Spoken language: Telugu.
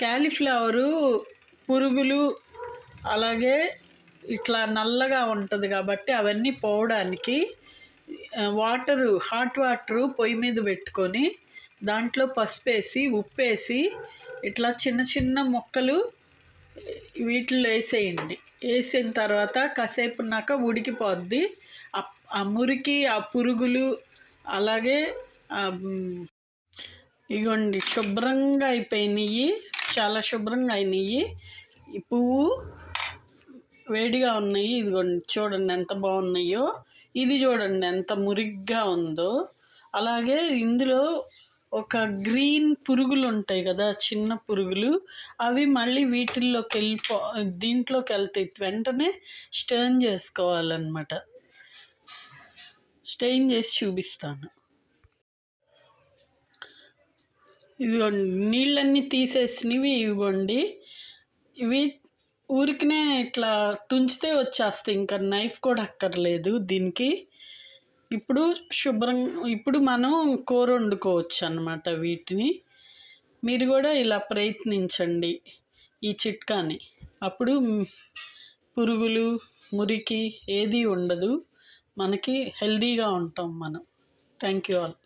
క్యాలీఫ్లవరు పురుగులు అలాగే ఇట్లా నల్లగా ఉంటుంది కాబట్టి అవన్నీ పోవడానికి హాట్ వాటరు పొయ్యి మీద పెట్టుకొని దాంట్లో పసుపేసి ఉప్పేసి ఇట్లా చిన్న చిన్న ముక్కలు వీటిల్లో వేసేయండి. వేసిన తర్వాత కాసేపు ఉన్నాక ఉడికిపోద్ది. ఆ మురికి ఆ పురుగులు అలాగే ఇగోండి శుభ్రంగా అయిపోయినాయి, చాలా శుభ్రంగా అయినాయి. ఈ పువ్వు వేడిగా ఉన్నాయి, ఇదిగోండి చూడండి ఎంత బాగున్నాయో. ఇది చూడండి ఎంత మురిగ్గా ఉందో. అలాగే ఇందులో ఒక గ్రీన్ పురుగులు ఉంటాయి కదా, చిన్న పురుగులు, అవి మళ్ళీ వీటిల్లోకి దీంట్లోకి వెళ్తాయి. వెంటనే స్టర్న్ చేసుకోవాలన్నమాట. స్టెయిన్ చేసి చూపిస్తాను. ఇదిగోండి నీళ్ళన్నీ తీసేసినవి ఇవ్వండి. ఇవి ఊరికనే ఇట్లా తుంచితే వచ్చేస్తాయి, ఇంకా నైఫ్ కూడా అక్కర్లేదు దీనికి. ఇప్పుడు మనం కూర వండుకోవచ్చు అన్నమాట వీటిని. మీరు కూడా ఇలా ప్రయత్నించండి ఈ చిట్కాని. అప్పుడు పురుగులు మురికి ఏది ఉండదు, మనకి హెల్దీగా ఉంటాం మనం. Thank you all.